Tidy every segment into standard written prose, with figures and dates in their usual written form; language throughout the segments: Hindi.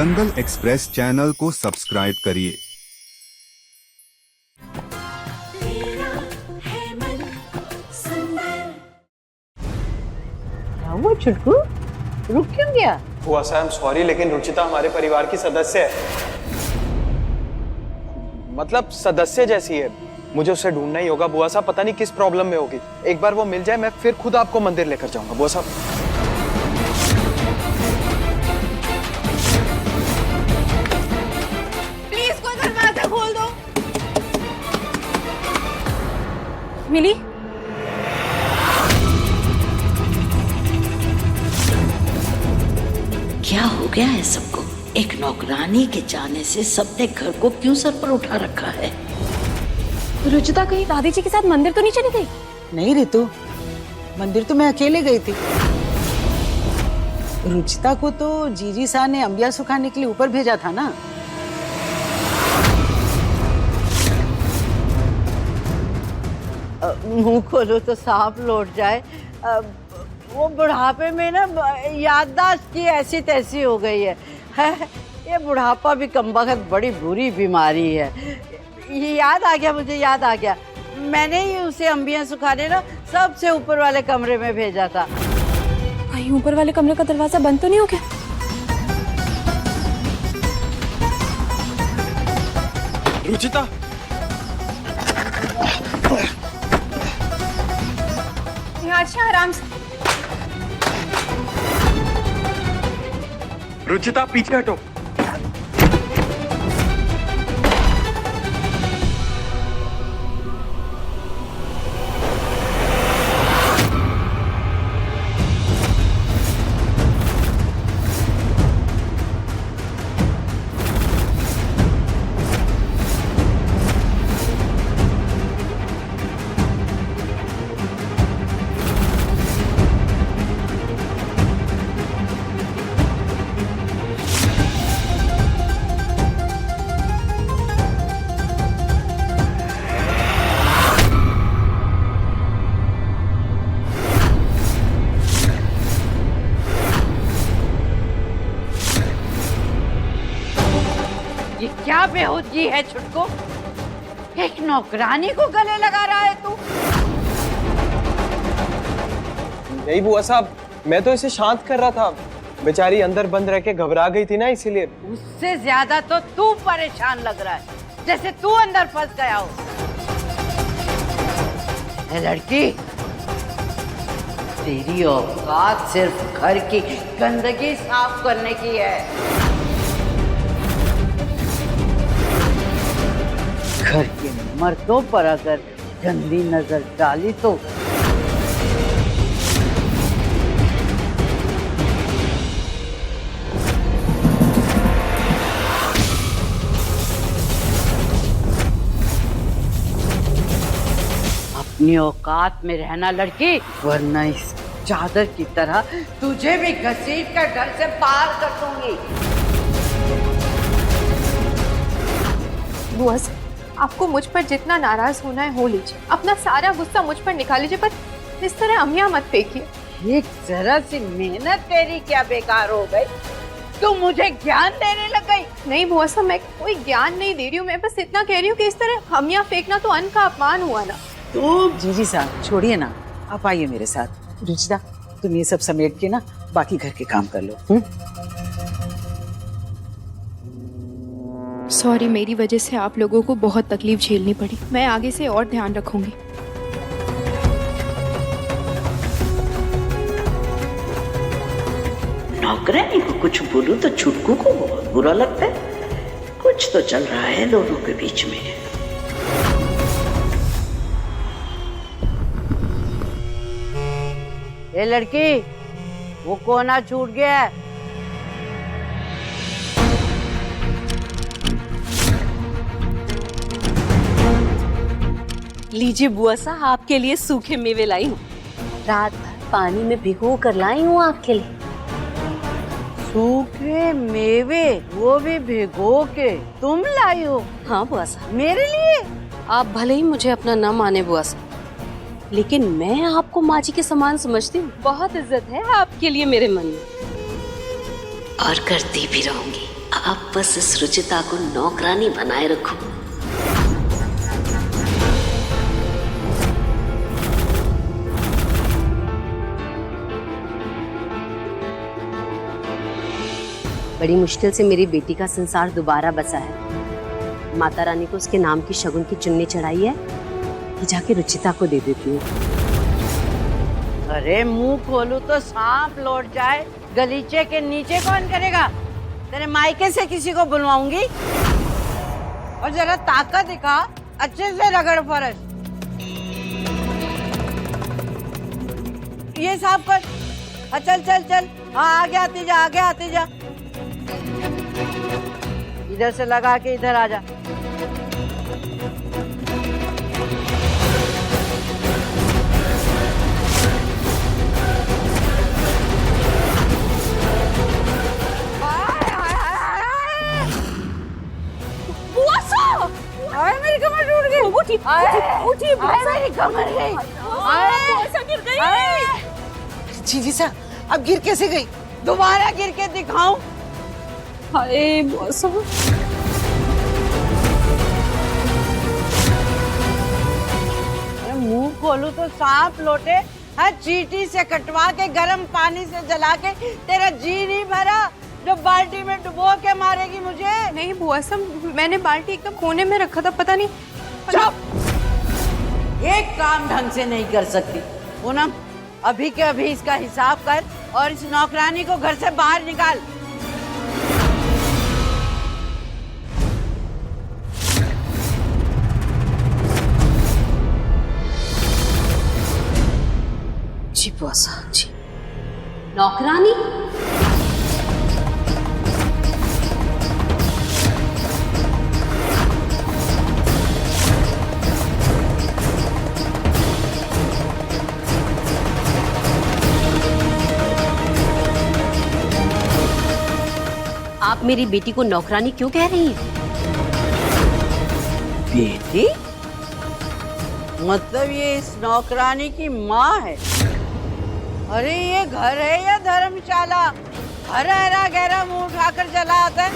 दंगल एक्सप्रेस चैनल को सब्सक्राइब करिए। क्या हुआ छुटकू, रुक क्यों गया? बुआ साहब सॉरी, लेकिन रुचिता हमारे परिवार की सदस्य है, मतलब सदस्य जैसी है। मुझे उसे ढूंढना ही होगा बुआ साहब, पता नहीं किस प्रॉब्लम में होगी। एक बार वो मिल जाए मैं फिर खुद आपको मंदिर लेकर जाऊंगा बुआ साहब। प्लीज कोई दरवाजा खोल दो। मिली? क्या हो गया है सबको? एक नौकरानी के जाने से सबने घर को क्यों सर पर उठा रखा है? रुचिता कहीं दादी जी के साथ मंदिर तो नहीं चली गई? नहीं रितु, मंदिर तो मैं अकेले गई थी। रुचिता को तो जीजी साहब ने अंबिया सुखाने के लिए ऊपर भेजा था ना। मुंह खोलो तो सांप लौट जाए। वो बुढ़ापे में ना याददाश्त की ऐसी तैसी हो गई है। ये बुढ़ापा भी कमबख्त बड़ी बुरी बीमारी है। ये याद आ गया, मुझे याद आ गया, मैंने ही उसे अंबियां सुखाने ना सबसे ऊपर वाले कमरे में भेजा था। कहीं ऊपर वाले कमरे का दरवाजा बंद तो नहीं हो गया? रुचिता, अच्छा आराम से। रुचिता पीछे हटो। ये क्या बेहूदगी है छुटको? एक नौकरानी को गले लगा रहा है तू? नहीं बुआ साहब, मैं तो इसे शांत कर रहा था, बेचारी अंदर बंद रह के घबरा गई थी ना, इसीलिए। उससे ज्यादा तो तू परेशान लग रहा है, जैसे तू अंदर फंस गया हो। ए लड़की, तेरी औकात सिर्फ घर की गंदगी साफ करने की है। घर के मर्दों पर अगर गंदी नजर डाली तो अपनी औकात में रहना लड़की, वरना इस चादर की तरह तुझे भी घसीट कर घर से बाहर कर दूंगी। बुआ से आपको मुझ पर जितना नाराज होना है हो लीजिए, अपना सारा गुस्सा मुझ पर निकाल लीजिए, पर इस तरह अमिया मत फेंकिए। एक जरा सी मेहनत तेरी क्या बेकार हो गई? तू मुझे ज्ञान देने लग गई? नहीं बुआ साहब, मैं कोई ज्ञान नहीं दे रही हूँ, मैं बस इतना कह रही हूँ कि इस तरह अमिया फेंकना तो अन्न का अपमान हुआ ना। तो जीजी साहब छोड़िए ना, आप आइए मेरे साथ। रुचिता, तुम ये सब समेट के ना बाकी घर के काम कर लो। सॉरी, मेरी वजह से आप लोगों को बहुत तकलीफ झेलनी पड़ी, मैं आगे से और ध्यान रखूंगी। नौकरानी को कुछ बोलूं तो छुटकू को बहुत बुरा लगता है। कुछ तो चल रहा है दोनों के बीच में। ए लड़की, वो कोना छूट गया है। लीजिए बुआ साहब, आपके लिए सूखे मेवे लाई हूँ। रात भर पानी में भिगो कर लाई हूँ आपके लिए। सूखे मेवे, वो भी भिगो के तुम लाई हो? हाँ बुआ साहब। मेरे लिए? आप भले ही मुझे अपना न माने बुआ साहब, लेकिन मैं आपको माँ जी के समान समझती हूँ। बहुत इज्जत है आपके लिए मेरे मन में। और करती भी रहूंगी। आप बस इस रुचिता को नौकरानी बनाए रखो। बड़ी मुश्किल से मेरी बेटी का संसार दोबारा बसा है। माता रानी को उसके नाम की शगुन की चुन्नी चढ़ाई है, ये जाके रुचिता को दे देती हूँ। अरे मुंह खोलू तो सांप लौट जाए, गलीचे के नीचे कौन करेगा? तेरे मायके से किसी को बुलवाऊंगी। और जरा ताकत दिखा, अच्छे से रगड़ फरश। ये साफ कर। हाँ चल चल चल, हाँ आगे आती जा, आगे आती जा। इधर से लगा के इधर आ जा। मेरी कमर टूट गई। उठी उठी, मेरी कमर गई। गिर गई। जीजी सा, अब गिर कैसे गई? दोबारा गिर के दिखाऊं? हाय बुआ साहब, मुंह खोलू तो सांप लौटे। है चींटी से कटवा के गर्म पानी से जला के तेरा जी नहीं भरा जो बाल्टी में डुबो के मारेगी मुझे? नहीं बुआ साहब, मैंने बाल्टी एकदम कोने में रखा था, पता नहीं। चुप! एक काम ढंग से नहीं कर सकती पूनम, अभी के अभी इसका हिसाब कर और इस नौकरानी को घर से बाहर निकाल। जी बुआ साहब जी। नौकरानी? आप मेरी बेटी को नौकरानी क्यों कह रही हैं? बेटी? मतलब ये इस नौकरानी की माँ है? अरे ये घर है या धर्मशाला? हरा गहरा मुंह उठाकर चला आता है।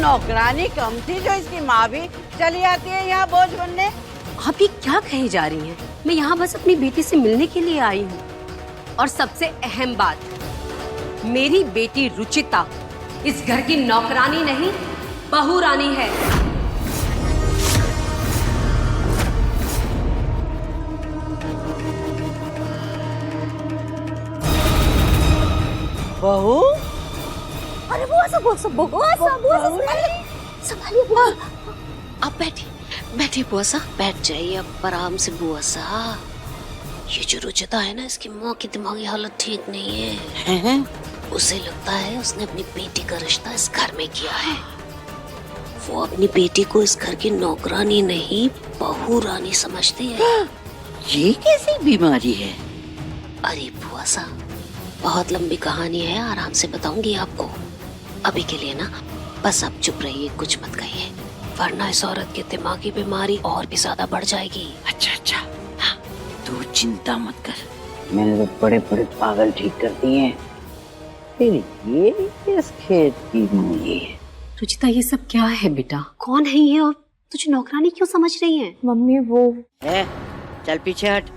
नौकरानी कम थी जो इसकी माँ भी चली आती है यहाँ बोझ बनने। आप ये क्या कहे जा रही हैं? मैं यहाँ बस अपनी बेटी से मिलने के लिए आई हूँ। और सबसे अहम बात, मेरी बेटी रुचिता इस घर की नौकरानी नहीं, बहू रानी है। बहू? अरे बुआ संभालिए बुआ। आप बैठिए बुआ साहब, बैठ जाइए अब आराम से बुआ साहब। ये जो रुचिता है ना, इसकी माँ की दिमागी हालत ठीक नहीं है। उसे लगता है उसने अपनी बेटी का रिश्ता इस घर में किया है। वो अपनी बेटी को इस घर की नौकरानी नहीं, बहू रानी समझती है। ये कैसी बीमारी है? अरे बुआ साहब, बहुत लंबी कहानी है, आराम से बताऊंगी आपको। अभी के लिए ना बस आप चुप रहिए, कुछ मत कहिए, वरना इस औरत की दिमागी बीमारी और भी ज्यादा बढ़ जाएगी। अच्छा हाँ, तू चिंता मत कर, मैंने तो बड़े पागल ठीक कर दिए हैं। फिर ये इस खेत की मूली है। रुचिता, ये सब क्या है बेटा? कौन है ये और तुझे नौकरानी क्यों समझ रही है? मम्मी वो चल पीछे हट।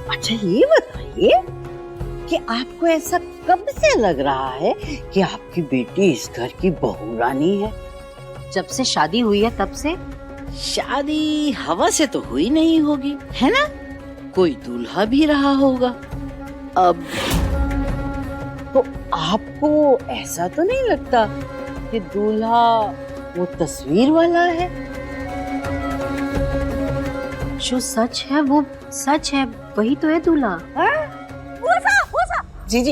अच्छा ये बताइए कि आपको ऐसा कब से लग रहा है कि आपकी बेटी इस घर की बहू रानी है? जब से शादी हुई है तब से। शादी हवा से तो हुई नहीं होगी, है ना? कोई दूल्हा भी रहा होगा। अब तो आपको ऐसा तो नहीं लगता कि दूल्हा वो तस्वीर वाला है? जो सच है वो सच है, वही तो है दूल्हा। जी जी,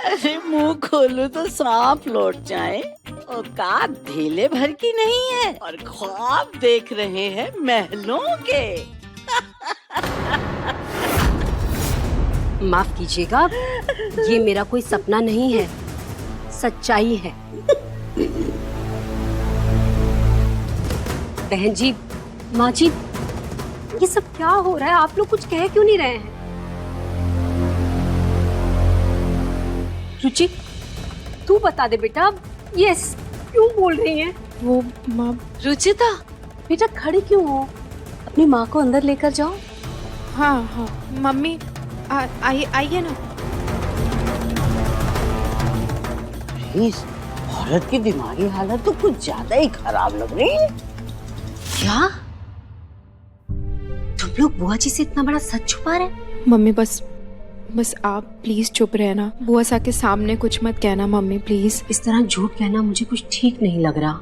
अरे मुंह खोलू तो सांप लौट जाए। औकात ढीले भर की नहीं है और ख्वाब देख रहे हैं महलों के। माफ कीजिएगा, ये मेरा कोई सपना नहीं है, सच्चाई है। बहन जी, माँ जी, ये सब क्या हो रहा है? आप लोग कुछ कह क्यों नहीं रहे हैं? रुचि, तू बता दे बेटा, ये क्यों बोल रही है? वो माँ। रुचिता, बेटा खड़ी क्यों हो? अपनी माँ को अंदर लेकर जाओ। हाँ हाँ मम्मी, आइए ना। इस औरत की दिमागी हालत तो कुछ ज्यादा ही खराब लग रही है। क्या तुम लोग बुआ जी से इतना बड़ा सच छुपा रहे? मम्मी बस आप प्लीज चुप रहना। बुआ सा के सामने कुछ मत कहना मम्मी प्लीज। इस तरह झूठ कहना मुझे कुछ ठीक नहीं लग रहा,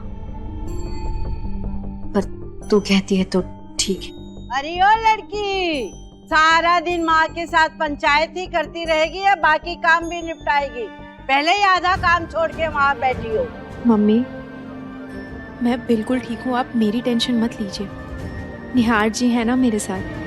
पर तू कहती है तो ठीक है। अरे ओ लड़की, सारा दिन माँ के साथ पंचायत ही करती रहेगी या बाकी काम भी निपटाएगी? पहले ही आधा काम छोड़ के वहाँ बैठी हो। मम्मी मैं बिल्कुल ठीक हूँ, आप मेरी टेंशन मत लीजिए। निहार जी है ना मेरे साथ।